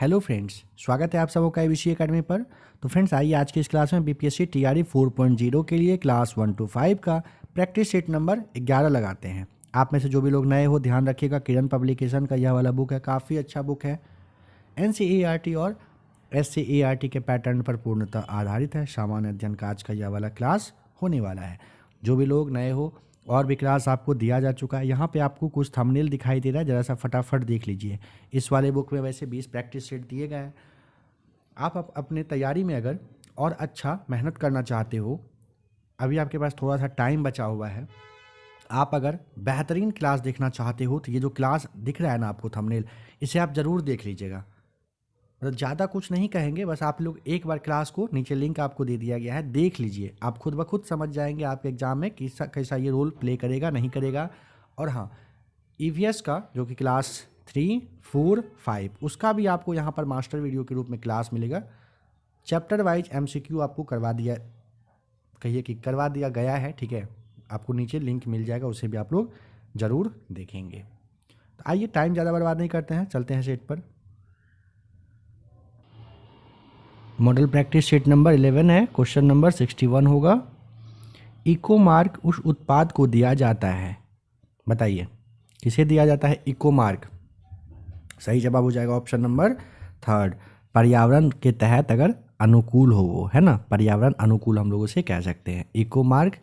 Hello friends, स्वागत है आप सबका IBC एकेडमी पर। तो फ्रेंड्स आइए आज की इस क्लास में BPSC TRE 4.0 के लिए क्लास 1 to 5 का प्रैक्टिस सेट नंबर 11 लगाते हैं। आप में से जो भी लोग नए हो ध्यान रखिएगा, किरण पब्लिकेशन का यह वाला बुक है, काफ़ी अच्छा बुक है। NCERT और SCERT के पैटर्न पर पूर्णतः आधारित है। सामान्य अध्ययन का आज का यह वाला क्लास होने वाला है। जो भी लोग नए हो और भी क्लास आपको दिया जा चुका है। यहाँ पे आपको कुछ थंबनेल दिखाई दे रहा है, ज़रा सा फटाफट देख लीजिए। इस वाले बुक में वैसे 20 प्रैक्टिस सेट दिए गए हैं। आप अपने तैयारी में अगर और अच्छा मेहनत करना चाहते हो, अभी आपके पास थोड़ा सा टाइम बचा हुआ है, आप अगर बेहतरीन क्लास देखना चाहते हो तो ये जो क्लास दिख रहा है ना आपको थंबनेल, इसे आप ज़रूर देख लीजिएगा। मतलब ज़्यादा कुछ नहीं कहेंगे, बस आप लोग एक बार क्लास को, नीचे लिंक आपको दे दिया गया है, देख लीजिए। आप खुद ब खुद समझ जाएंगे आपके एग्ज़ाम में कैसा कैसा ये रोल प्ले करेगा, नहीं करेगा। और हाँ, EVS का जो कि क्लास 3, 4, 5 उसका भी आपको यहाँ पर मास्टर वीडियो के रूप में क्लास मिलेगा। चैप्टर वाइज MCQ आपको करवा दिया, कहिए कि करवा दिया गया है, ठीक है। आपको नीचे लिंक मिल जाएगा, उसे भी आप लोग ज़रूर देखेंगे। तो आइए टाइम ज़्यादा बर्बाद नहीं करते हैं, चलते हैं सेट पर। मॉडल प्रैक्टिस सेट नंबर 11 है। क्वेश्चन नंबर 61 होगा। इको मार्क उस उत्पाद को दिया जाता है, बताइए किसे दिया जाता है इको मार्क। सही जवाब हो जाएगा ऑप्शन नंबर 3, पर्यावरण के तहत अगर अनुकूल हो वो, है ना, पर्यावरण अनुकूल हम लोग उसे कह सकते हैं। इको मार्क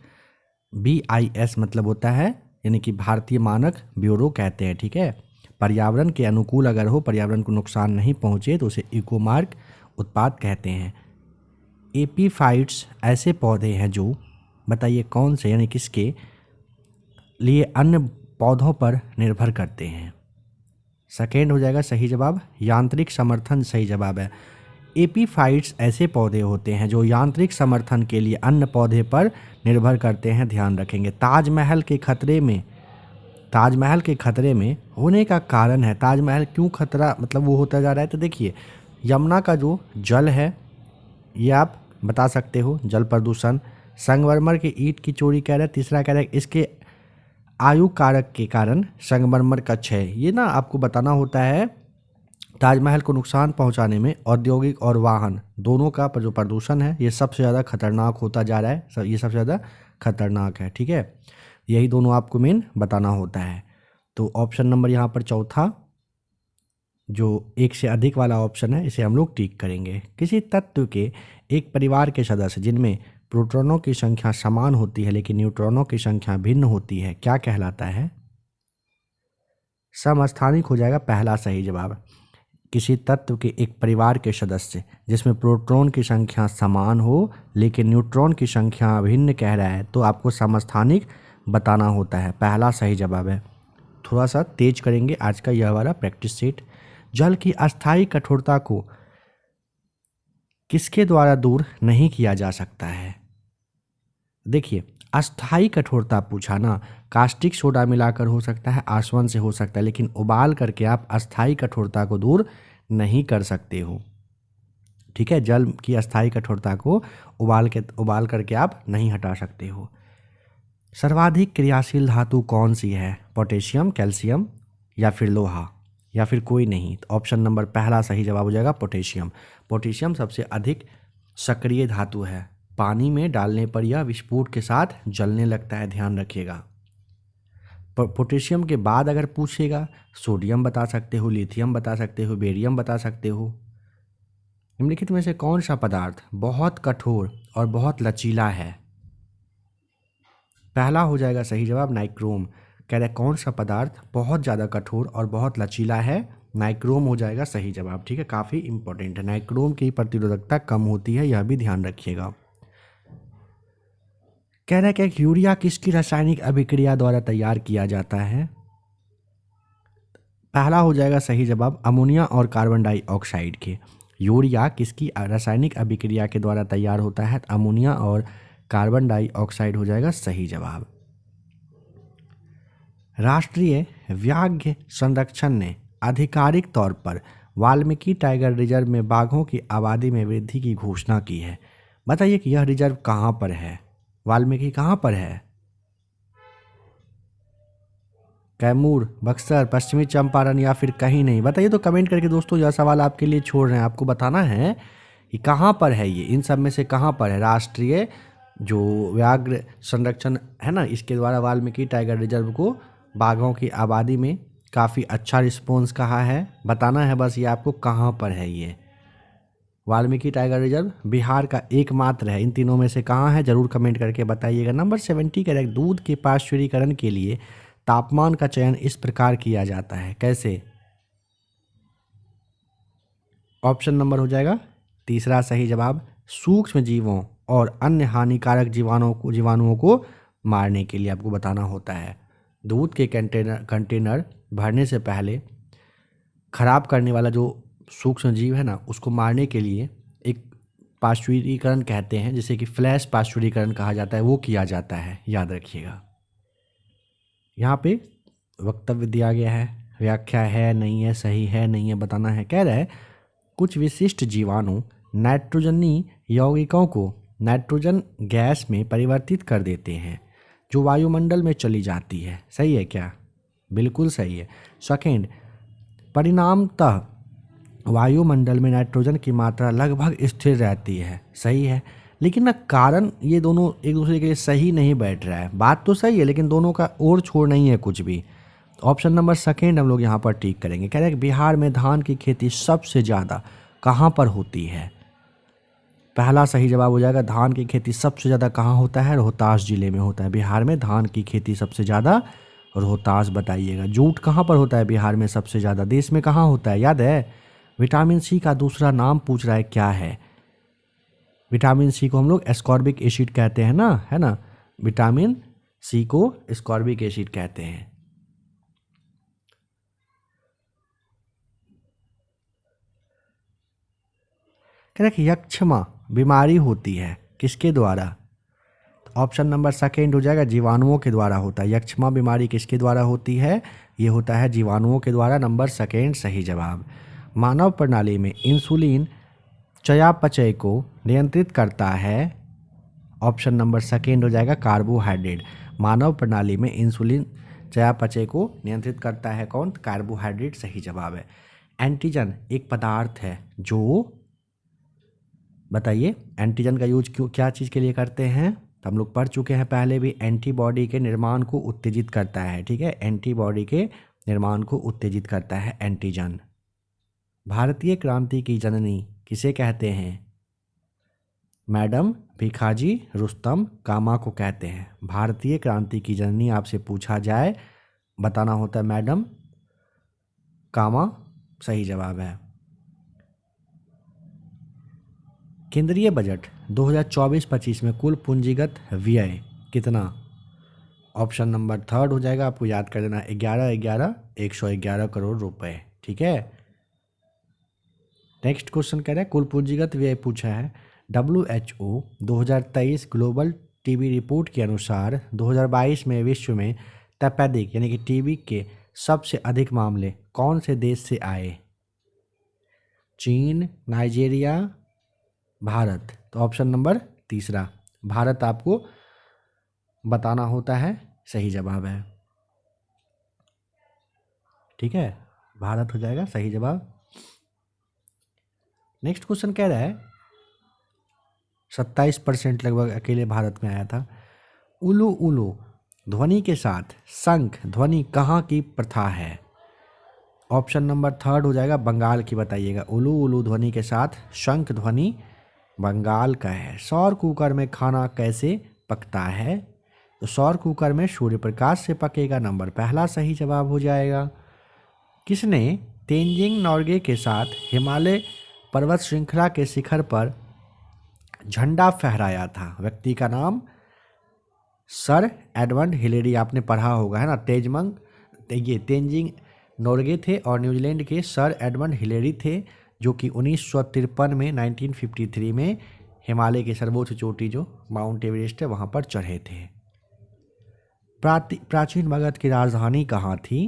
BIS मतलब होता है, यानी कि भारतीय मानक ब्यूरो कहते हैं, ठीक है। पर्यावरण के अनुकूल अगर हो, पर्यावरण को नुकसान नहीं पहुँचे तो उसे इको मार्क उत्पाद कहते हैं। एपीफाइट्स ऐसे पौधे हैं जो, बताइए कौन से, यानी किसके लिए अन्य पौधों पर निर्भर करते हैं। सेकेंड हो जाएगा सही जवाब, यांत्रिक समर्थन सही जवाब है। एपीफाइट्स ऐसे पौधे होते हैं जो यांत्रिक समर्थन के लिए अन्य पौधे पर निर्भर करते हैं, ध्यान रखेंगे। ताजमहल के खतरे में होने का कारण है, ताजमहल क्यों खतरा मतलब वो होता जा रहा है, तो देखिए यमुना का जो जल है ये आप बता सकते हो, जल प्रदूषण। संगमरमर की ईंट की चोरी कह रहे हैं। तीसरा कह रहे हैं इसके आयु कारक के कारण संगमरमर का क्षय। ये ना आपको बताना होता है, ताजमहल को नुकसान पहुंचाने में औद्योगिक और वाहन दोनों का जो प्रदूषण है ये सबसे ज़्यादा खतरनाक होता जा रहा है, ये सबसे ज़्यादा खतरनाक है, ठीक है। यही दोनों आपको मेन बताना होता है। तो ऑप्शन नंबर यहाँ पर चौथा, जो एक से अधिक वाला ऑप्शन है, इसे हम लोग टिक करेंगे। किसी तत्व के एक परिवार के सदस्य जिनमें प्रोटॉनों की संख्या समान होती है लेकिन न्यूट्रॉनों की संख्या भिन्न होती है, क्या कहलाता है। समस्थानिक हो जाएगा पहला सही जवाब। किसी तत्व के एक परिवार के सदस्य जिसमें प्रोटॉन की संख्या समान हो लेकिन न्यूट्रॉन की संख्या भिन्न कह रहा है तो आपको समस्थानिक बताना होता है, पहला सही जवाब है। थोड़ा सा तेज करेंगे आज का यह वाला प्रैक्टिस सेट। जल की अस्थायी कठोरता को किसके द्वारा दूर नहीं किया जा सकता है। देखिए अस्थायी कठोरता पूछा ना, कास्टिक सोडा मिलाकर हो सकता है, आसवन से हो सकता है, लेकिन उबाल करके आप अस्थायी कठोरता को दूर नहीं कर सकते हो, ठीक है। जल की अस्थायी कठोरता को उबाल करके आप नहीं हटा सकते हो। सर्वाधिक क्रियाशील धातु कौन सी है, पोटेशियम, कैल्शियम या फिर लोहा या फिर कोई नहीं। तो ऑप्शन नंबर पहला सही जवाब हो जाएगा पोटेशियम। पोटेशियम सबसे अधिक सक्रिय धातु है, पानी में डालने पर यह विस्फोट के साथ जलने लगता है, ध्यान रखिएगा। पोटेशियम के बाद अगर पूछेगा सोडियम बता सकते हो, लिथियम बता सकते हो, बेरियम बता सकते हो। निम्नलिखित में से कौन सा पदार्थ बहुत कठोर और बहुत लचीला है। पहला हो जाएगा सही जवाब नाइक्रोम। कह रहे कौन सा पदार्थ बहुत ज़्यादा कठोर और बहुत लचीला है, नाइक्रोम हो जाएगा सही जवाब, ठीक है। काफ़ी इंपॉर्टेंट है, नाइक्रोम की प्रतिरोधकता कम होती है, यह भी ध्यान रखिएगा। कह रहे कि यूरिया किसकी रासायनिक अभिक्रिया द्वारा तैयार किया जाता है। पहला हो जाएगा सही जवाब अमोनिया और कार्बन डाइऑक्साइड के। यूरिया किसकी रासायनिक अभिक्रिया के द्वारा तैयार होता है, अमोनिया और कार्बन डाइऑक्साइड हो जाएगा सही जवाब। राष्ट्रीय व्याघ्र संरक्षण ने आधिकारिक तौर पर वाल्मीकि टाइगर रिजर्व में बाघों की आबादी में वृद्धि की घोषणा की है। बताइए कि यह रिजर्व कहाँ पर है, वाल्मीकि कहाँ पर है। कैमूर, बक्सर, पश्चिमी चंपारण या फिर कहीं नहीं? बताइए तो कमेंट करके दोस्तों। यह सवाल आपके लिए छोड़ रहे हैं, आपको बताना है कि कहाँ पर है ये, इन सब में से कहाँ पर है। राष्ट्रीय जो व्याघ्र संरक्षण है ना, इसके द्वारा वाल्मीकि टाइगर रिजर्व को बाघों की आबादी में काफ़ी अच्छा रिस्पॉन्स कहा है। बताना है बस ये आपको कहाँ पर है ये। वाल्मीकि टाइगर रिजर्व बिहार का एकमात्र है। इन तीनों में से कहाँ है, जरूर कमेंट करके बताइएगा। Number 70 correct. दूध के पाश्चुरीकरण के लिए तापमान का चयन इस प्रकार किया जाता है, कैसे? ऑप्शन नंबर हो जाएगा तीसरा सही जवाब, सूक्ष्म जीवों और अन्य हानिकारक जीवाणुओं को मारने के लिए आपको बताना होता है। दूध के कंटेनर भरने से पहले खराब करने वाला जो सूक्ष्म जीव है ना, उसको मारने के लिए एक पाश्चुरीकरण कहते हैं, जिसे कि फ्लैश पाश्चुरीकरण कहा जाता है, वो किया जाता है, याद रखिएगा। यहाँ पे वक्तव्य दिया गया है, व्याख्या है नहीं है, सही है नहीं है, बताना है। कह रहा है कुछ विशिष्ट जीवाणु नाइट्रोजनी यौगिकों को नाइट्रोजन गैस में परिवर्तित कर देते हैं जो वायुमंडल में चली जाती है। सही है क्या? बिल्कुल सही है। सेकेंड, परिणामतः वायुमंडल में नाइट्रोजन की मात्रा लगभग स्थिर रहती है। सही है, लेकिन ना कारण ये दोनों एक दूसरे के लिए सही नहीं बैठ रहा है। बात तो सही है लेकिन दोनों का ओर छोड़ नहीं है कुछ भी। ऑप्शन नंबर सेकेंड हम लोग यहाँ पर टिक करेंगे। कह रहे हैं बिहार में धान की खेती सबसे ज़्यादा कहाँ पर होती है? पहला सही जवाब हो जाएगा, धान की खेती सबसे ज़्यादा कहाँ होता है? रोहतास जिले में होता है। बिहार में धान की खेती सबसे ज़्यादा रोहतास बताइएगा। जूट कहाँ पर होता है बिहार में सबसे ज़्यादा? देश में कहाँ होता है, याद है? विटामिन सी का दूसरा नाम पूछ रहा है, क्या है? विटामिन सी को हम लोग एस्कॉर्बिक एसिड कहते हैं ना, है ना? विटामिन सी को एस्कॉर्बिक एसिड कहते हैं। कह रहे यक्षमा बीमारी होती है किसके द्वारा? ऑप्शन नंबर सेकेंड हो जाएगा, जीवाणुओं के द्वारा होता है। यक्षमा बीमारी किसके द्वारा होती है? ये होता है जीवाणुओं के द्वारा। नंबर सेकेंड सही जवाब। मानव प्रणाली में इंसुलिन चयापचय को नियंत्रित करता है। ऑप्शन नंबर सेकेंड हो जाएगा, कार्बोहाइड्रेट। मानव प्रणाली में इंसुलिन चयापचय को नियंत्रित करता है कौन? कार्बोहाइड्रेट सही जवाब है। एंटीजन एक पदार्थ है जो, बताइए एंटीजन का यूज क्या चीज़ के लिए करते हैं? तो हम लोग पढ़ चुके हैं पहले भी, एंटीबॉडी के निर्माण को उत्तेजित करता है। ठीक है, एंटीबॉडी के निर्माण को उत्तेजित करता है एंटीजन। भारतीय क्रांति की जननी किसे कहते हैं? मैडम भिखाजी रुस्तम कामा को कहते हैं। भारतीय क्रांति की जननी आपसे पूछा जाए, बताना होता है मैडम कामा सही जवाब है। केंद्रीय बजट 2024-25 में कुल पूंजीगत व्यय कितना? ऑप्शन नंबर थर्ड हो जाएगा, आपको याद कर देना, 111 करोड़ रुपए। ठीक है, नेक्स्ट क्वेश्चन कह रहे हैं कुल पूंजीगत व्यय पूछा है। WHO 2023 ग्लोबल टीबी रिपोर्ट के अनुसार 2022 में विश्व में तपेदिक यानी कि टीबी के सबसे अधिक मामले कौन से देश से आए? चीन, नाइजीरिया, भारत। तो ऑप्शन नंबर तीसरा भारत आपको बताना होता है, सही जवाब है। ठीक है, भारत हो जाएगा सही जवाब। नेक्स्ट क्वेश्चन कह रहा है 27% लगभग अकेले भारत में आया था। उलू उलू ध्वनि के साथ शंख ध्वनि कहाँ की प्रथा है? ऑप्शन नंबर थर्ड हो जाएगा, बंगाल की बताइएगा। उलू उलू ध्वनि के साथ शंख ध्वनि बंगाल का है। सौर कुकर में खाना कैसे पकता है? तो सौर कुकर में सूर्य प्रकाश से पकेगा। नंबर पहला सही जवाब हो जाएगा। किसने तेंजिंग नोर्गे के साथ हिमालय पर्वत श्रृंखला के शिखर पर झंडा फहराया था? व्यक्ति का नाम सर एडमंड हिलेरी, आपने पढ़ा होगा है ना। ये तेंजिंग नोर्गे थे और न्यूजीलैंड के सर एडमंड हिलेरी थे, जो कि 1953 में 1953 में हिमालय की सर्वोच्च चोटी जो माउंट एवरेस्ट है वहाँ पर चढ़े थे। प्राचीन मगध की राजधानी कहाँ थी?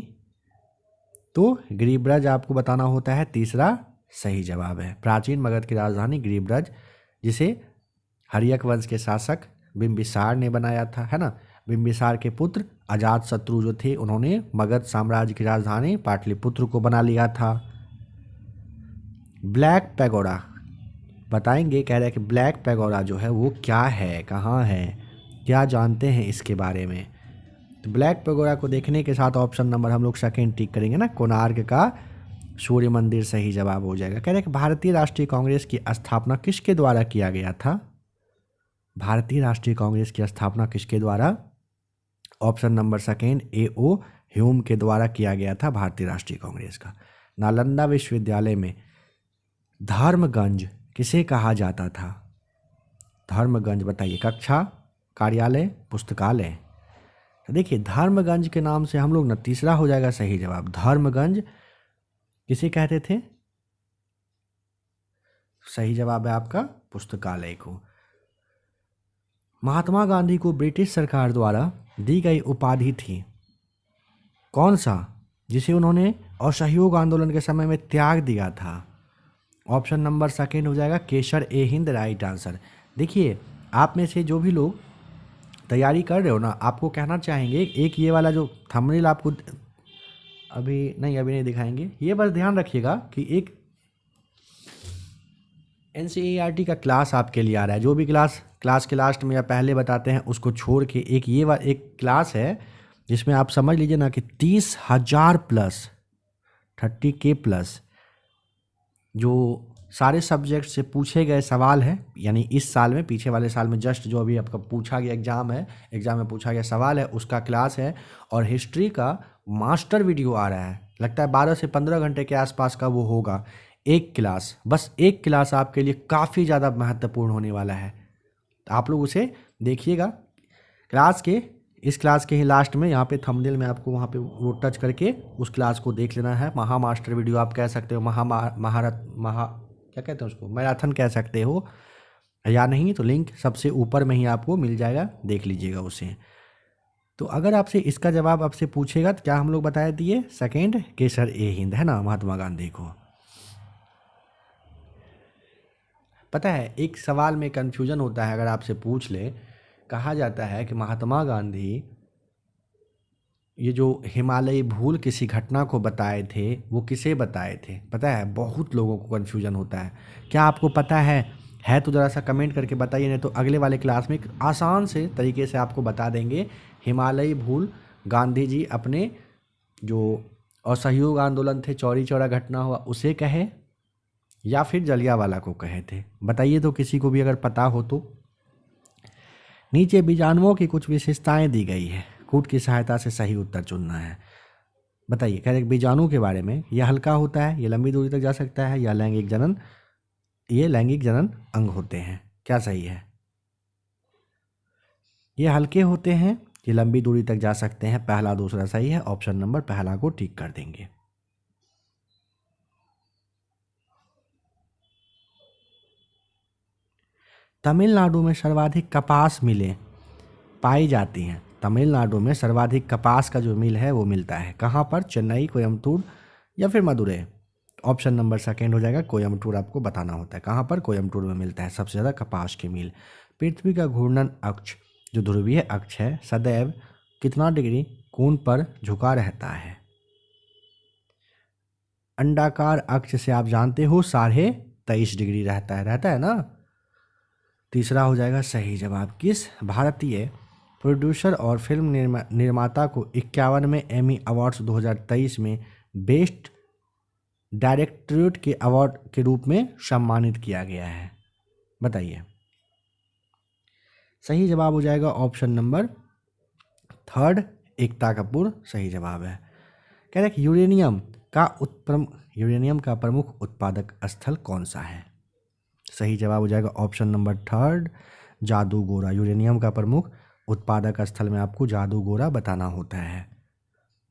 तो गिरिब्रज आपको बताना होता है, तीसरा सही जवाब है। प्राचीन मगध की राजधानी गिरिब्रज, जिसे हर्यक वंश के शासक बिंबिसार ने बनाया था, है ना। बिंबिसार के पुत्र अजातशत्रु जो थे उन्होंने मगध साम्राज्य की राजधानी पाटलिपुत्र को बना लिया था। ब्लैक पैगोडा बताएंगे, कह रहे हैं कि ब्लैक पैगोडा जो है वो क्या है, कहाँ है, क्या जानते हैं इसके बारे में। तो ब्लैक पैगोडा को देखने के साथ ऑप्शन नंबर हम लोग सेकेंड टिक करेंगे ना, कोणार्क का सूर्य मंदिर सही जवाब हो जाएगा। कह रहे हैं कि भारतीय राष्ट्रीय कांग्रेस की स्थापना किसके द्वारा किया गया था? भारतीय राष्ट्रीय कांग्रेस की स्थापना किसके द्वारा? Option number second A.O. Hume के द्वारा किया गया था भारतीय राष्ट्रीय कांग्रेस का। नालंदा विश्वविद्यालय में धर्मगंज किसे कहा जाता था? धर्मगंज बताइए, कक्षा, कार्यालय, पुस्तकालय। तो देखिए धर्मगंज के नाम से हम लोग ना, तीसरा हो जाएगा सही जवाब। धर्मगंज किसे कहते थे? सही जवाब है आपका पुस्तकालय को। महात्मा गांधी को ब्रिटिश सरकार द्वारा दी गई उपाधि थी कौन सा, जिसे उन्होंने असहयोग आंदोलन के समय में त्याग दिया था? ऑप्शन नंबर सेकेंड हो जाएगा केसर ए हिंद, राइट आंसर। देखिए आप में से जो भी लोग तैयारी कर रहे हो ना, आपको कहना चाहेंगे एक ये वाला जो थंबनेल आपको अभी नहीं दिखाएंगे, ये बस ध्यान रखिएगा कि एक NCERT का क्लास आपके लिए आ रहा है। जो भी क्लास के लास्ट में या पहले बताते हैं उसको छोड़ के एक क्लास है जिसमें आप समझ लीजिए ना कि 30,000 प्लस 30K प्लस जो सारे सब्जेक्ट से पूछे गए सवाल हैं, यानी इस साल में, पीछे वाले साल में जस्ट जो अभी आपका पूछा गया एग्जाम में पूछा गया सवाल है उसका क्लास है। और हिस्ट्री का मास्टर वीडियो आ रहा है, लगता है 12 से 15 घंटे के आसपास का वो होगा। एक क्लास, बस एक क्लास आपके लिए काफ़ी ज़्यादा महत्वपूर्ण होने वाला है, तो आप लोग उसे देखिएगा। इस क्लास के ही लास्ट में यहाँ पे थंबनेल में आपको वहाँ पे वो टच करके उस क्लास को देख लेना है। महा मास्टर वीडियो आप कह सकते हो, क्या कहते हैं उसको, मैराथन कह सकते हो, या नहीं तो लिंक सबसे ऊपर में ही आपको मिल जाएगा, देख लीजिएगा उसे। तो अगर आपसे इसका जवाब आपसे पूछेगा तो क्या हम लोग बता दिए? सेकेंड केसर ए हिंद है ना, महात्मा गांधी को। पता है एक सवाल में कन्फ्यूजन होता है, अगर आपसे पूछ ले, कहा जाता है कि महात्मा गांधी ये जो हिमालयी भूल किसी घटना को बताए थे वो किसे बताए थे? पता है बहुत लोगों को कन्फ्यूजन होता है। क्या आपको पता है तो ज़रा सा कमेंट करके बताइए, नहीं तो अगले वाले क्लास में आसान से तरीके से आपको बता देंगे। हिमालयी भूल गांधी जी अपने जो असहयोग आंदोलन थे, चौरी चौरा घटना हुआ, उसे कहे या फिर जलियांवाला को कहे थे? बताइए तो किसी को भी अगर पता हो तो। नीचे बीजाणुओं की कुछ विशेषताएं दी गई है, कूट की सहायता से सही उत्तर चुनना है। बताइए, कह रहे बीजाणु के बारे में, यह हल्का होता है, ये लंबी दूरी तक जा सकता है, या लैंगिक जनन अंग होते हैं? क्या सही है? ये हल्के होते हैं, ये लंबी दूरी तक जा सकते हैं, पहला दूसरा सही है। ऑप्शन नंबर पहला को टिक कर देंगे। तमिलनाडु में सर्वाधिक कपास मिलें पाई जाती हैं। तमिलनाडु में सर्वाधिक कपास का जो मिल है वो मिलता है कहाँ पर? चेन्नई, कोयम्बटूर या फिर मदुरै? ऑप्शन नंबर सेकेंड हो जाएगा कोयम्बटूर, आपको बताना होता है कहाँ पर? कोयम्बटूर में मिलता है सबसे ज़्यादा कपास के मिल। पृथ्वी का घूर्णन अक्ष जो ध्रुवीय अक्ष है सदैव कितना डिग्री कोण पर झुका रहता है? अंडाकार अक्ष से आप जानते हो 23.5 डिग्री रहता है ना। तीसरा हो जाएगा सही जवाब। किस भारतीय प्रोड्यूसर और फिल्म निर्माता को 51वें एमी अवार्ड्स 2023 में बेस्ट डायरेक्टरेट के अवार्ड के रूप में सम्मानित किया गया है? बताइए। सही जवाब हो जाएगा option number third, Ekta Kapoor सही जवाब है। कह रहे कि यूरेनियम का प्रमुख उत्पादक स्थल कौन सा है? सही जवाब हो जाएगा ऑप्शन नंबर थर्ड, जादूगोरा। यूरेनियम का प्रमुख उत्पादक स्थल में आपको जादूगोरा बताना होता है।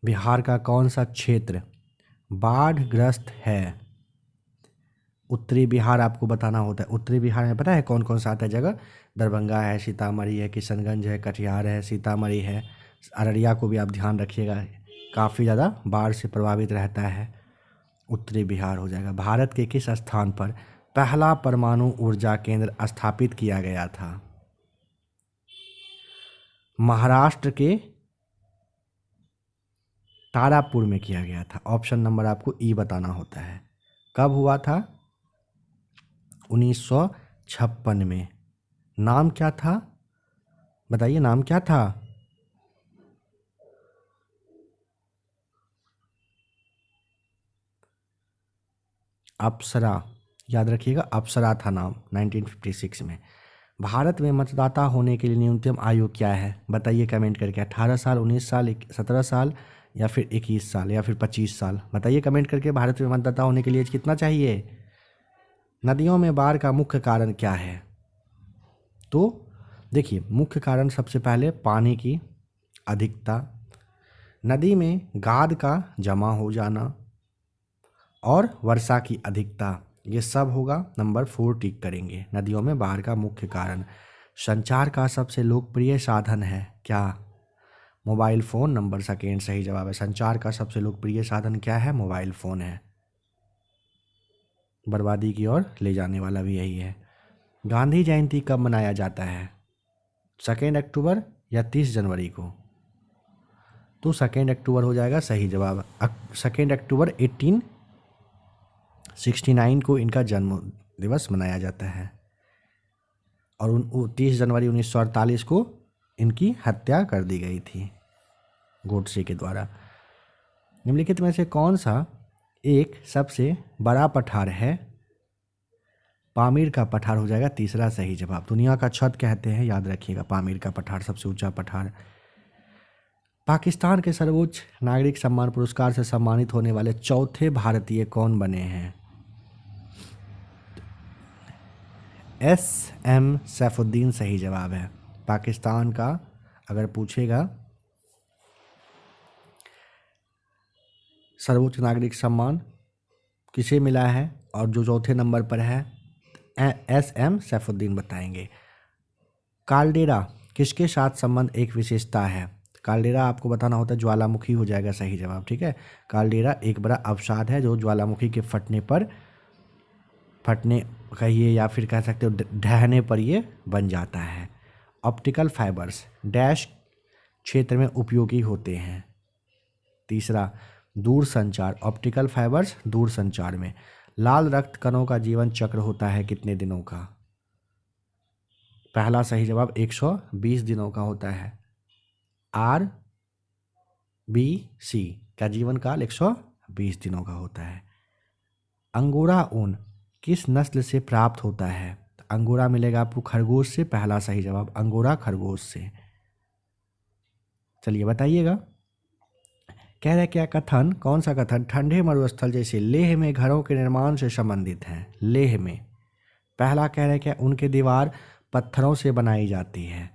बिहार का कौन सा क्षेत्र बाढ़ग्रस्त है? उत्तरी बिहार आपको बताना होता है। उत्तरी बिहार में पता है कौन कौन सा आता है जगह? दरभंगा है, सीतामढ़ी है, किशनगंज है, कटिहार है, सीतामढ़ी है, अररिया को भी आप ध्यान रखिएगा, काफ़ी ज़्यादा बाढ़ से प्रभावित रहता है। उत्तरी बिहार हो जाएगा। भारत के किस स्थान पर पहला परमाणु ऊर्जा केंद्र स्थापित किया गया था? महाराष्ट्र के तारापुर में किया गया था। ऑप्शन नंबर आपको ई बताना होता है। कब हुआ था? 1956 में। नाम क्या था? बताइए नाम क्या था? अप्सरा, याद रखिएगा, अप्सरा था नाम 1956 में। भारत में मतदाता होने के लिए न्यूनतम आयु क्या है? बताइए कमेंट करके। 18 साल, 19 साल, 17 साल, या फिर 21 साल, या फिर 25 साल? बताइए कमेंट करके, भारत में मतदाता होने के लिए एज कितना चाहिए? नदियों में बाढ़ का मुख्य कारण क्या है? तो देखिए, मुख्य कारण सबसे पहले पानी की अधिकता, नदी में गाद का जमा हो जाना, और वर्षा की अधिकता। ये सब होगा। नंबर 4 टिक करेंगे। नदियों में बाढ़ का मुख्य कारण। संचार का सबसे लोकप्रिय साधन है क्या? Mobile phone. नंबर सेकेंड सही जवाब है। संचार का सबसे लोकप्रिय साधन क्या है? मोबाइल फ़ोन है। बर्बादी की ओर ले जाने वाला भी यही है। गांधी जयंती कब मनाया जाता है? 2 अक्टूबर या 30 जनवरी को? तो 2 अक्टूबर हो जाएगा सही जवाब। 2 अक्टूबर 1869 को इनका जन्म दिवस मनाया जाता है, और 30 जनवरी 1948 को इनकी हत्या कर दी गई थी गोडसे के द्वारा। निम्नलिखित में से कौन सा एक सबसे बड़ा पठार है? पामीर का पठार हो जाएगा तीसरा सही जवाब। दुनिया का छत कहते हैं, याद रखिएगा, पामीर का पठार सबसे ऊंचा पठार। पाकिस्तान के सर्वोच्च नागरिक सम्मान पुरस्कार से सम्मानित होने वाले चौथे भारतीय कौन बने हैं? SM सैफुद्दीन सही जवाब है। पाकिस्तान का अगर पूछेगा सर्वोच्च नागरिक सम्मान किसे मिला है और जो चौथे नंबर पर है, SM सैफुद्दीन बताएंगे। काल्डेरा किसके साथ संबंध एक विशेषता है? काल्डेरा आपको बताना होता है, ज्वालामुखी हो जाएगा सही जवाब। ठीक है, काल्डेरा एक बड़ा अवसाद है जो ज्वालामुखी के फटने कहिए या फिर कह सकते हो ढहने पर ये बन जाता है। ऑप्टिकल फाइबर्स डैश क्षेत्र में उपयोगी होते हैं? तीसरा, दूर संचार। ऑप्टिकल फाइबर्स दूर संचार में। लाल रक्त कणों का जीवन चक्र होता है कितने दिनों का? पहला सही जवाब 120 दिनों का होता है। RBC का जीवन काल 120 दिनों का होता है। अंगोरा ऊन किस नस्ल से प्राप्त होता है? तो अंगोरा मिलेगा आपको खरगोश से। पहला सही जवाब अंगोरा खरगोश से। चलिए बताइएगा। कह रहे क्या कथन, कौन सा कथन ठंडे मरुस्थल जैसे लेह में घरों के निर्माण से संबंधित है? लेह में पहला कह रहे क्या उनकी दीवार पत्थरों से बनाई जाती है?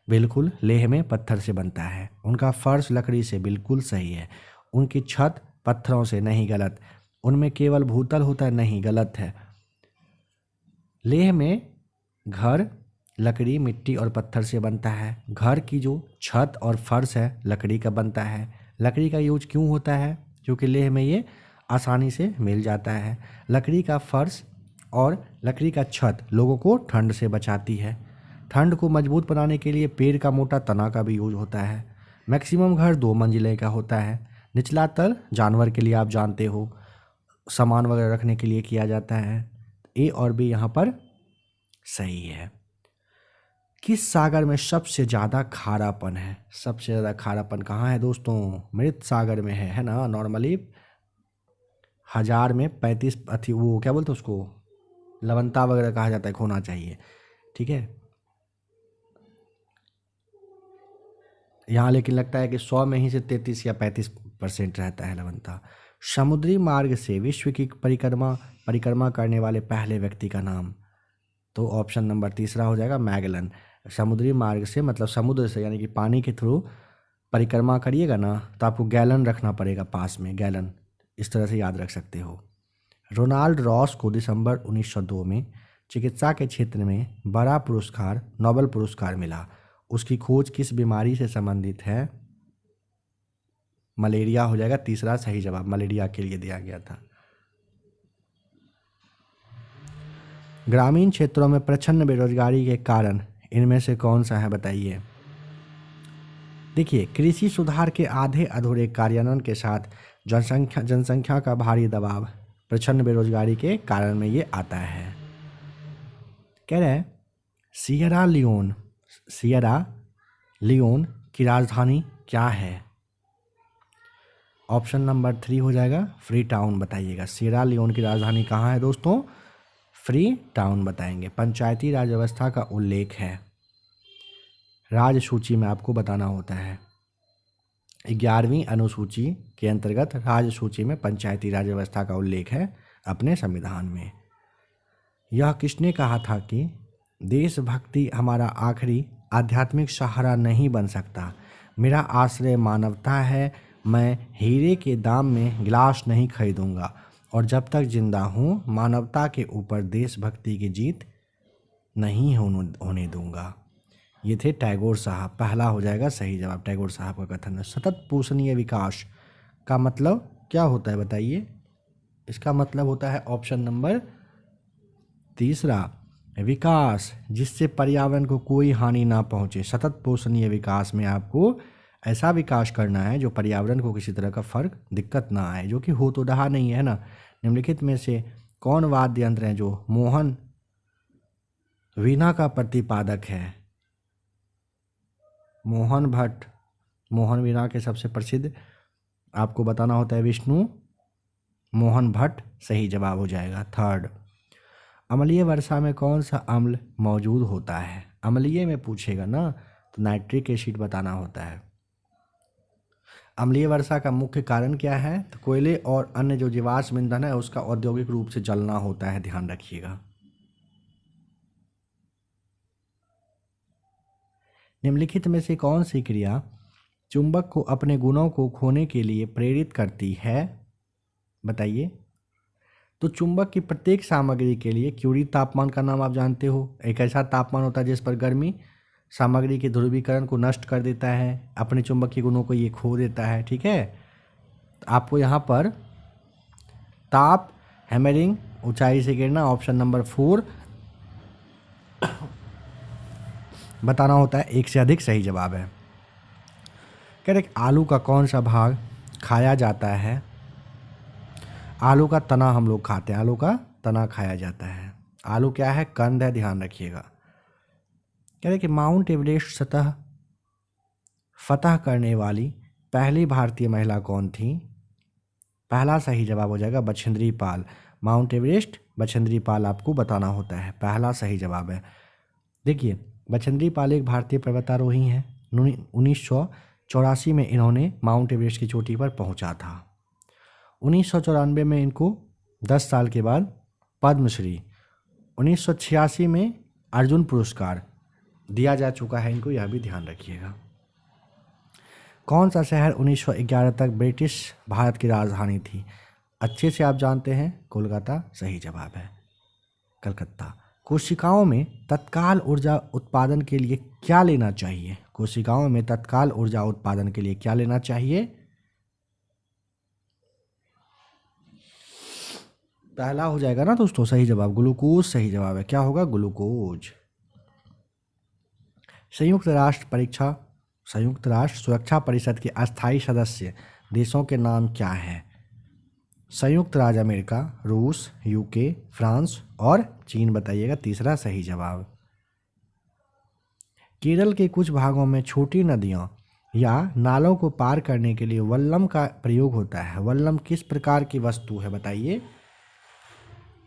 बिल्कुल, लेह में पत्थर से बनता है। उनका फर्श लकड़ी से, बिल्कुल सही है। उनकी छत पत्थरों से, नहीं गलत। उनमें केवल भूतल होता है, नहीं गलत है। लेह में घर लकड़ी, मिट्टी और पत्थर से बनता है। घर की जो छत और फर्श है लकड़ी का बनता है। लकड़ी का यूज क्यों होता है? क्योंकि लेह में ये आसानी से मिल जाता है। लकड़ी का फर्श और लकड़ी का छत लोगों को ठंड से बचाती है। ठंड को मजबूत बनाने के लिए पेड़ का मोटा तना का भी यूज होता है। मैक्सिमम घर 2 मंजिले का होता है। निचला तल जानवर के लिए आप जानते हो, सामान वगैरह रखने के लिए किया जाता है। ए और बी यहाँ पर सही है। किस सागर में सबसे ज़्यादा खारापन है? सबसे ज़्यादा खारापन कहाँ है दोस्तों? मृत सागर में है ना। नॉर्मली 1000 में 35 वो क्या बोलते हैं उसको, लवणता वगैरह कहा जाता है, खोना चाहिए। ठीक है, यहाँ लेकिन लगता है कि 100 में ही से 33 या 35% रहता है लवणता। समुद्री मार्ग से विश्व की परिक्रमा करने वाले पहले व्यक्ति का नाम? तो ऑप्शन नंबर तीसरा हो जाएगा मैगलन। समुद्री मार्ग से मतलब समुद्र से, यानी कि पानी के थ्रू परिक्रमा करिएगा ना तो आपको गैलन रखना पड़ेगा पास में, गैलन, इस तरह से याद रख सकते हो। रोनाल्ड रॉस को दिसंबर 1902 में चिकित्सा के क्षेत्र में बड़ा पुरस्कार, नोबेल पुरस्कार मिला। उसकी खोज किस बीमारी से संबंधित है? मलेरिया हो जाएगा तीसरा सही जवाब। मलेरिया के लिए दिया गया था। ग्रामीण क्षेत्रों में प्रचंड बेरोजगारी के कारण इनमें से कौन सा है? बताइए। देखिए, कृषि सुधार के आधे अधूरे कार्यान्वयन के साथ जनसंख्या का भारी दबाव, प्रचंड बेरोजगारी के कारण में ये आता है। कह रहे हैं सियरा लियोन की राजधानी क्या है? ऑप्शन नंबर 3 हो जाएगा फ्री टाउन, बताइएगा। सियरा लियोन की राजधानी कहाँ है दोस्तों? फ्री टाउन बताएंगे। पंचायती राज व्यवस्था का उल्लेख है, राज सूची में आपको बताना होता है। 11वीं अनुसूची के अंतर्गत राज सूची में पंचायती राज व्यवस्था का उल्लेख है अपने संविधान में। यह किसने कहा था कि देशभक्ति हमारा आखिरी आध्यात्मिक सहारा नहीं बन सकता, मेरा आश्रय मानवता है, मैं हीरे के दाम में गिलास नहीं खरीदूंगा और जब तक जिंदा हूँ मानवता के ऊपर देशभक्ति की जीत नहीं होने दूंगा। ये थे टैगोर साहब। पहला हो जाएगा सही जवाब, टैगोर साहब का कथन है। सतत पोषणीय विकास का मतलब क्या होता है बताइए? इसका मतलब होता है ऑप्शन नंबर 3, विकास जिससे पर्यावरण को कोई हानि ना पहुंचे। सतत पोषणीय विकास में आपको ऐसा विकास करना है जो पर्यावरण को किसी तरह का फर्क दिक्कत ना आए, जो कि हो तो रहा नहीं है ना। निम्नलिखित में से कौन वाद्य यंत्र है जो मोहन वीणा का प्रतिपादक है? मोहन भट्ट। मोहन वीणा के सबसे प्रसिद्ध आपको बताना होता है विष्णु मोहन भट्ट, सही जवाब हो जाएगा 3। अम्लीय वर्षा में कौन सा अम्ल मौजूद होता है? अम्लीय में पूछेगा ना तो नाइट्रिक एसिड बताना होता है। अम्लीय वर्षा का मुख्य कारण क्या है? तो कोयले और अन्य जो जीवाश्म ईंधन है उसका औद्योगिक रूप से जलना होता है, ध्यान रखिएगा। निम्नलिखित में से कौन सी क्रिया चुंबक को अपने गुणों को खोने के लिए प्रेरित करती है? बताइए। तो चुंबक की प्रत्येक सामग्री के लिए क्यूरी तापमान का नाम आप जानते हो। एक ऐसा तापमान होता है जिस पर गर्मी सामग्री के ध्रुवीकरण को नष्ट कर देता है, अपने चुंबकीय गुणों को ये खो देता है। ठीक है, तो आपको यहाँ पर ताप हैमरिंग, ऊंचाई से गिरना, ऑप्शन नंबर 4 बताना होता है। एक से अधिक सही जवाब है। कह रहे आलू का कौन सा भाग खाया जाता है? आलू का तना हम लोग खाते हैं, आलू का तना खाया जाता है। आलू क्या है? कंद है, ध्यान रखिएगा। कह रहे कि माउंट एवरेस्ट सतह फतह करने वाली पहली भारतीय महिला कौन थी? पहला सही जवाब हो जाएगा बछेंद्री पाल। माउंट एवरेस्ट बछेंद्री पाल आपको बताना होता है, पहला सही जवाब है। देखिए, बछेंद्री पाल एक भारतीय पर्वतारोही हैं। 1984 में इन्होंने माउंट एवरेस्ट की चोटी पर पहुंचा था। 1994 में इनको 10 साल के बाद पद्मश्री, 1986 में अर्जुन पुरस्कार दिया जा चुका है इनको, यह भी ध्यान रखिएगा। कौन सा शहर 1911 तक ब्रिटिश भारत की राजधानी थी? अच्छे से आप जानते हैं, कोलकाता सही जवाब है, कलकत्ता। कोशिकाओं में तत्काल ऊर्जा उत्पादन के लिए क्या लेना चाहिए? कोशिकाओं में तत्काल ऊर्जा उत्पादन के लिए क्या लेना चाहिए? पहला हो जाएगा ना दोस्तों सही जवाब, ग्लूकोज सही जवाब है। क्या होगा? ग्लूकोज। संयुक्त राष्ट्र सुरक्षा परिषद के अस्थायी सदस्य देशों के नाम क्या हैं? संयुक्त राज्य अमेरिका, रूस, यूके, फ्रांस और चीन बताइएगा, तीसरा सही जवाब। केरल के कुछ भागों में छोटी नदियों या नालों को पार करने के लिए वल्लम का प्रयोग होता है। वल्लम किस प्रकार की वस्तु है बताइए?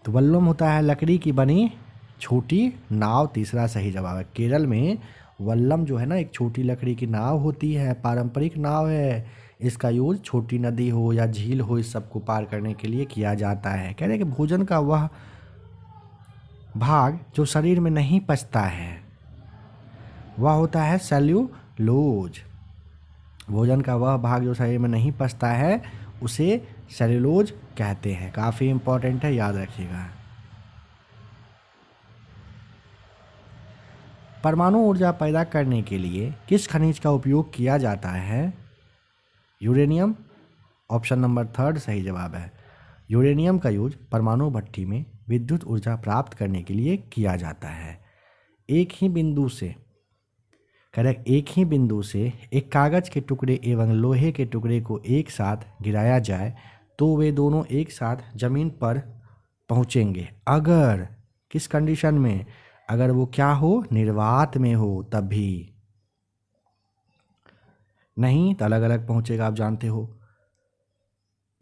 तो वल्लम होता है लकड़ी की बनी छोटी नाव, तीसरा सही जवाब है। केरल में वल्लम जो है ना एक छोटी लकड़ी की नाव होती है, पारंपरिक नाव है। इसका यूज छोटी नदी हो या झील हो, इस सब को पार करने के लिए किया जाता है। कह रहे हैं कि भोजन का वह भाग जो शरीर में नहीं पचता है वह होता है सेल्यूलोज। भोजन का वह भाग जो शरीर में नहीं पचता है उसे सेल्यूलोज कहते हैं। काफ़ी इंपॉर्टेंट है, याद रखिएगा। परमाणु ऊर्जा पैदा करने के लिए किस खनिज का उपयोग किया जाता है? यूरेनियम, ऑप्शन नंबर 3 सही जवाब है। यूरेनियम का यूज परमाणु भट्ठी में विद्युत ऊर्जा प्राप्त करने के लिए किया जाता है। एक ही बिंदु से करेक्ट, एक ही बिंदु से एक कागज के टुकड़े एवं लोहे के टुकड़े को एक साथ गिराया जाए तो वे दोनों एक साथ जमीन पर पहुंचेंगे। अगर किस कंडीशन में, अगर वो क्या हो, निर्वात में हो तभी, नहीं तो अलग अलग पहुंचेगा, आप जानते हो।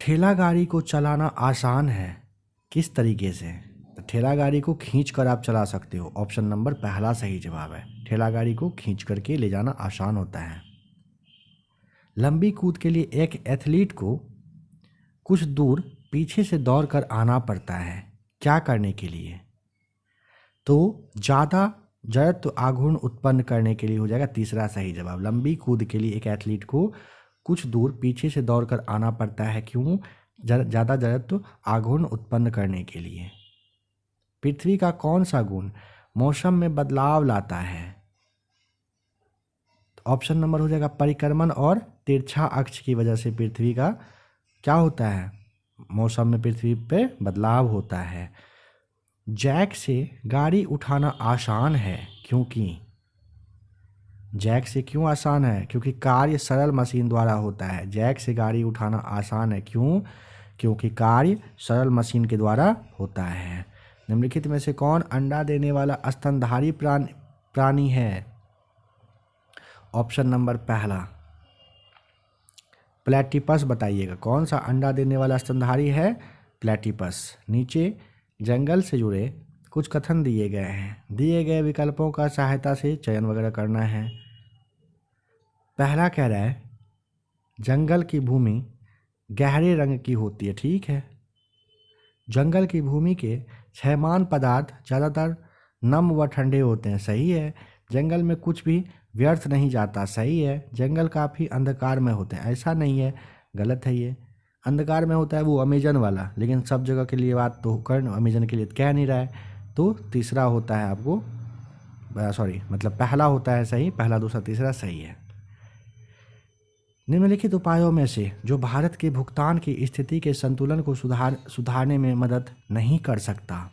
ठेला गाड़ी को चलाना आसान है, किस तरीके से, तो ठेला गाड़ी को खींच कर आप चला सकते हो। ऑप्शन नंबर पहला सही जवाब है, ठेला गाड़ी को खींच करके ले जाना आसान होता है। लंबी कूद के लिए एक एथलीट को कुछ दूर पीछे से दौड़ कर आना पड़ता है, क्या करने के लिए, तो ज़्यादा जड़त्व आघूर्ण उत्पन्न करने के लिए हो जाएगा तीसरा सही जवाब। लंबी कूद के लिए एक एथलीट को कुछ दूर पीछे से दौड़कर आना पड़ता है, क्यों, ज़्यादा जड़त्व आघूर्ण उत्पन्न करने के लिए। पृथ्वी का कौन सा गुण मौसम में बदलाव लाता है, तो ऑप्शन नंबर हो जाएगा परिक्रमण और तिरछा अक्ष की वजह से पृथ्वी का क्या होता है, मौसम में पृथ्वी पे बदलाव होता है। जैक से गाड़ी उठाना आसान है, क्योंकि, जैक से क्यों आसान है, क्योंकि कार्य सरल मशीन द्वारा होता है। जैक से गाड़ी उठाना आसान है, क्यों, क्योंकि कार्य सरल मशीन के द्वारा होता है। निम्नलिखित में से कौन अंडा देने वाला स्तनधारी प्राणी है, ऑप्शन नंबर पहला प्लेटिपस, बताइएगा कौन सा अंडा देने वाला स्तनधारी है, प्लेटिपस। नीचे जंगल से जुड़े कुछ कथन दिए गए हैं, दिए गए विकल्पों का सहायता से चयन वगैरह करना है। पहला कह रहा है जंगल की भूमि गहरे रंग की होती है, ठीक है। जंगल की भूमि के क्षयमान पदार्थ ज़्यादातर नम व ठंडे होते हैं, सही है। जंगल में कुछ भी व्यर्थ नहीं जाता, सही है। जंगल काफ़ी अंधकार में होते हैं, ऐसा नहीं है, गलत है ये। अंधकार में होता है वो अमेजन वाला, लेकिन सब जगह के लिए बात तो कर, अमेजन के लिए कह नहीं रहा है, तो तीसरा होता है आपको, सॉरी मतलब पहला होता है सही, पहला दूसरा तीसरा सही है। निम्नलिखित उपायों में से जो भारत के भुगतान की स्थिति के संतुलन को सुधारने में मदद नहीं कर सकता,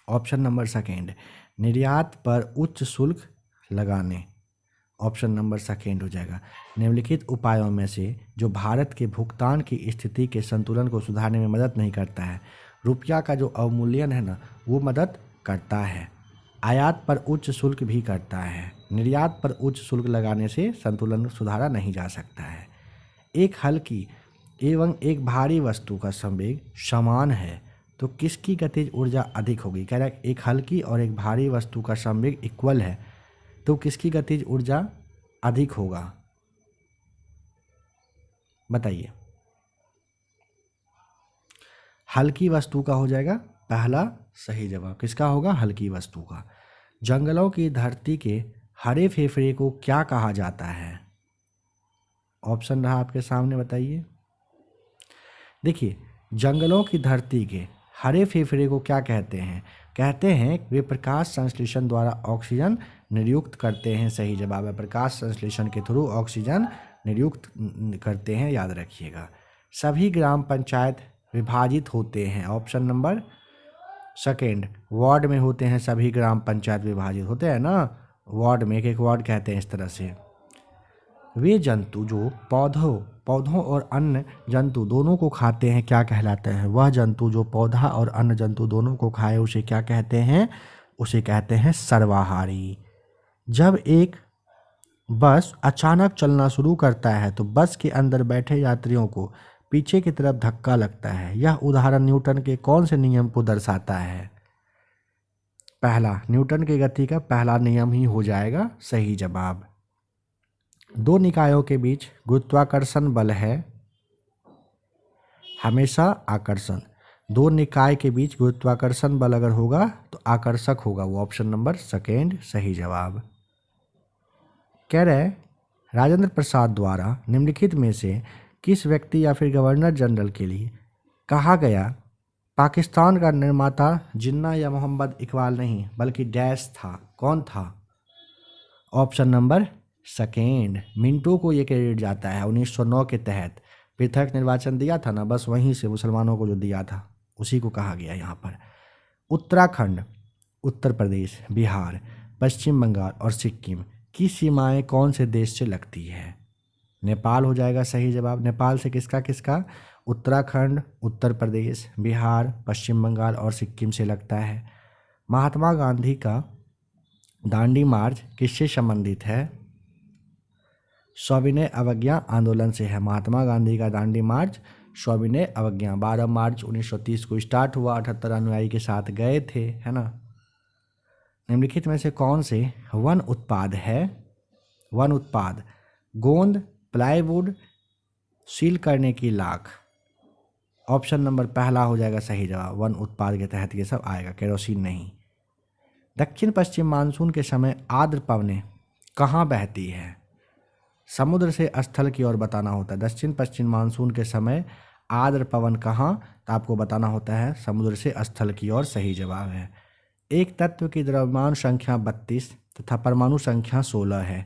ऑप्शन नंबर सेकेंड निर्यात पर उच्च शुल्क लगाने, ऑप्शन नंबर सेकेंड हो जाएगा। निम्नलिखित उपायों में से जो भारत के भुगतान की स्थिति के संतुलन को सुधारने में मदद नहीं करता है, रुपया का जो अवमूल्यन है ना वो मदद करता है, आयात पर उच्च शुल्क भी करता है, निर्यात पर उच्च शुल्क लगाने से संतुलन सुधारा नहीं जा सकता है। एक हल्की एवं एक भारी वस्तु का संवेग समान है तो किसकी गतिज ऊर्जा अधिक होगी, कह रहा है एक हल्की और एक भारी वस्तु का संवेग इक्वल है तो किसकी गतिज ऊर्जा अधिक होगा, बताइए। हल्की वस्तु का हो जाएगा पहला सही जवाब, किसका होगा, हल्की वस्तु का। जंगलों की धरती के हरे फेफड़े को क्या कहा जाता है, ऑप्शन रहा आपके सामने, बताइए। देखिए जंगलों की धरती के हरे फेफड़े को क्या कहते हैं, कहते हैं वे प्रकाश संश्लेषण द्वारा ऑक्सीजन निर्युक्त करते हैं, सही जवाब है। प्रकाश संश्लेषण के थ्रू ऑक्सीजन निर्युक्त करते हैं, याद रखिएगा। सभी ग्राम पंचायत विभाजित होते हैं, ऑप्शन नंबर सेकेंड, वार्ड में होते हैं सभी ग्राम पंचायत विभाजित होते हैं ना, वार्ड में, एक एक वार्ड कहते हैं इस तरह से। वे जंतु जो पौधों और अन्य जंतु दोनों को खाते हैं क्या कहलाते हैं, वह जंतु जो पौधा और अन्य जंतु दोनों को खाए उसे क्या कहते हैं, उसे कहते हैं सर्वाहारी। जब एक बस अचानक चलना शुरू करता है तो बस के अंदर बैठे यात्रियों को पीछे की तरफ धक्का लगता है, यह उदाहरण न्यूटन के कौन से नियम को दर्शाता है, पहला न्यूटन के गति का पहला नियम ही हो जाएगा सही जवाब। दो निकायों के बीच गुरुत्वाकर्षण बल है हमेशा आकर्षण, दो निकाय के बीच गुरुत्वाकर्षण बल अगर होगा तो आकर्षक होगा, वो ऑप्शन नंबर सेकेंड सही जवाब। कह रहे राजेंद्र प्रसाद द्वारा निम्नलिखित में से किस व्यक्ति या फिर गवर्नर जनरल के लिए कहा गया पाकिस्तान का निर्माता जिन्ना या मोहम्मद इकबाल नहीं बल्कि डैश था, कौन था, ऑप्शन नंबर सेकेंड, मिंटो को ये क्रेडिट जाता है। 1909 के तहत पृथक निर्वाचन दिया था ना, बस वहीं से मुसलमानों को जो दिया था उसी को कहा गया यहाँ पर। उत्तराखंड, उत्तर प्रदेश, बिहार, पश्चिम बंगाल और सिक्किम की सीमाएं कौन से देश से लगती है? नेपाल हो जाएगा सही जवाब। नेपाल से किसका किसका? उत्तराखंड, उत्तर प्रदेश, बिहार, पश्चिम बंगाल और सिक्किम से लगता है। महात्मा गांधी का दांडी मार्च किससे संबंधित है? सविनय अवज्ञा आंदोलन से है। महात्मा गांधी का दांडी मार्च सविनय अवज्ञा 12 मार्च 1930 को स्टार्ट हुआ, 78 अनुयायी के साथ गए थे, है ना। निम्नलिखित में से कौन से वन उत्पाद है? वन उत्पाद गोंद, प्लाईवुड, सील करने की लाख। ऑप्शन नंबर पहला हो जाएगा सही जवाब। वन उत्पाद के तहत ये सब आएगा, केरोसिन नहीं। दक्षिण पश्चिम मानसून के समय आर्द्र पवनें कहाँ बहती है? समुद्र से स्थल की ओर बताना होता है। दक्षिण पश्चिम मानसून के समय आर्द्र पवन कहाँ, तो आपको बताना होता है समुद्र से स्थल की ओर, सही जवाब है। एक तत्व की द्रव्यमान संख्या 32 तथा परमाणु संख्या 16 है।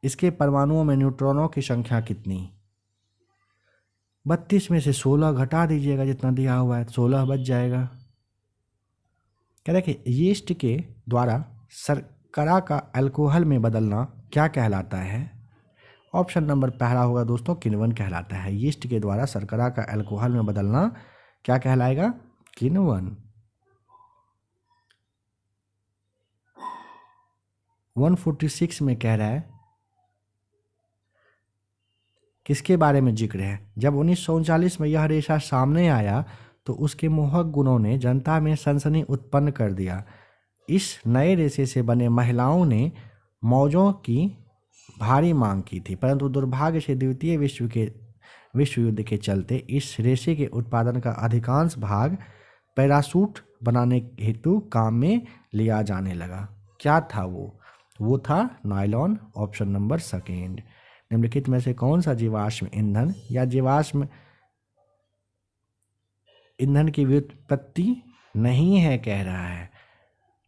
इसके परमाणुओं में न्यूट्रॉनों की संख्या कितनी? 32 में से 16 घटा दीजिएगा, जितना दिया हुआ है 16 बच जाएगा। क्या देखिए, यीस्ट के द्वारा शर्करा का अल्कोहल में बदलना क्या कहलाता है? ऑप्शन नंबर पहला होगा दोस्तों, किण्वन कहलाता है। यीस्ट के द्वारा शर्करा का अल्कोहल में बदलना क्या कहलाएगा? किण्वन। 146 में कह रहा है, किसके बारे में जिक्र है? जब 1939 में यह रेशा सामने आया तो उसके मोहक गुणों ने जनता में सनसनी उत्पन्न कर दिया। इस नए रेशे से बने महिलाओं ने मौजों की भारी मांग की थी, परंतु दुर्भाग्य से द्वितीय विश्व युद्ध के चलते इस रेशे के उत्पादन का अधिकांश भाग पैराशूट बनाने हेतु काम में लिया जाने लगा। क्या था वो था नायलॉन। Option number second. निम्नलिखित में से कौन सा जीवाश्म ईंधन या जीवाश्म ईंधन की व्युत्पत्ति नहीं है कह रहा है?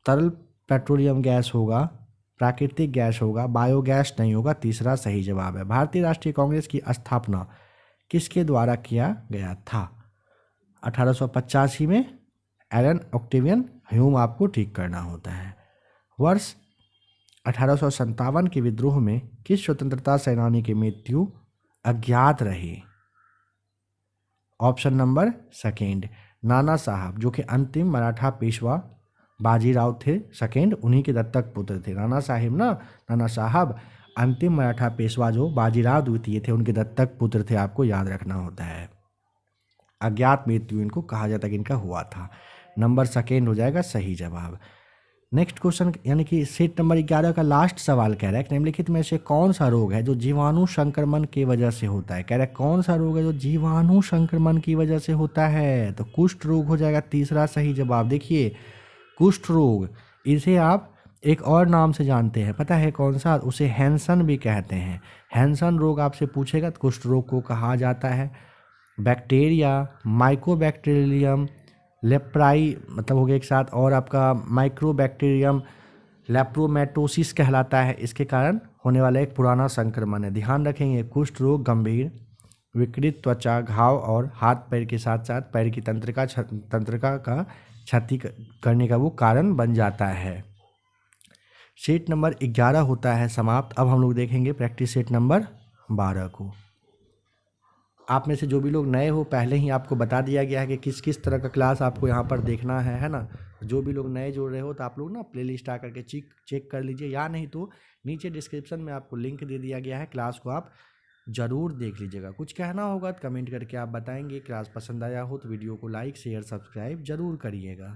तरल पेट्रोलियम गैस होगा, प्राकृतिक गैस होगा, बायोगैस नहीं होगा, तीसरा सही जवाब है। भारतीय राष्ट्रीय कांग्रेस की स्थापना किसके द्वारा किया गया था? 1885 में एलन ऑक्टेवियन ह्यूम आपको ठीक करना होता है। वर्ष 1857 के विद्रोह में किस स्वतंत्रता सेनानी की मृत्यु अज्ञात रही? ऑप्शन नंबर सेकेंड, नाना साहब, जो कि अंतिम मराठा पेशवा बाजीराव थे सेकेंड, उन्हीं के दत्तक पुत्र थे। नाना साहब अंतिम मराठा पेशवा जो बाजीराव द्वितीय थे, उनके दत्तक पुत्र थे, आपको याद रखना होता है। अज्ञात मृत्यु इनको कहा जाता है कि इनका हुआ था। नंबर सेकेंड हो जाएगा सही जवाब। नेक्स्ट क्वेश्चन यानी कि सेट नंबर 11 का लास्ट सवाल कह रहा है, निम्नलिखित में से कौन सा रोग है जो जीवाणु संक्रमण की वजह से होता है? कह रहा है कौन सा रोग है जो जीवाणु संक्रमण की वजह से होता है? तो कुष्ठ रोग हो जाएगा तीसरा सही जवाब। देखिए, कुष्ठ रोग, इसे आप एक और नाम से जानते हैं, पता है कौन सा? उसे हैंसन भी कहते हैं। हैंसन रोग आपसे पूछेगा तो कुष्ठ रोग को कहा जाता है। बैक्टीरिया, माइकोबैक्टीरियम लेप्राई मतलब हो गया एक साथ, और आपका माइक्रोबैक्टीरियम लेप्रोमेटोसिस कहलाता है। इसके कारण होने वाला एक पुराना संक्रमण है। ध्यान रखेंगे, कुष्ठ रोग गंभीर विकृत त्वचा, घाव और हाथ पैर के साथ साथ पैर की तंत्रिका का क्षति करने का वो कारण बन जाता है। सेट नंबर 11 होता है समाप्त। अब हम लोग देखेंगे प्रैक्टिस सेट नंबर 12 को। आप में से जो भी लोग नए हो, पहले ही आपको बता दिया गया है कि किस किस तरह का क्लास आपको यहाँ पर देखना है ना। जो भी लोग नए जुड़ रहे हो तो आप लोग ना प्लेलिस्ट आकर के चेक कर लीजिए, या नहीं तो नीचे डिस्क्रिप्शन में आपको लिंक दे दिया गया है, क्लास को आप ज़रूर देख लीजिएगा। कुछ कहना होगा तो कमेंट करके आप बताएंगे। क्लास पसंद आया हो तो वीडियो को लाइक शेयर सब्सक्राइब ज़रूर करिएगा।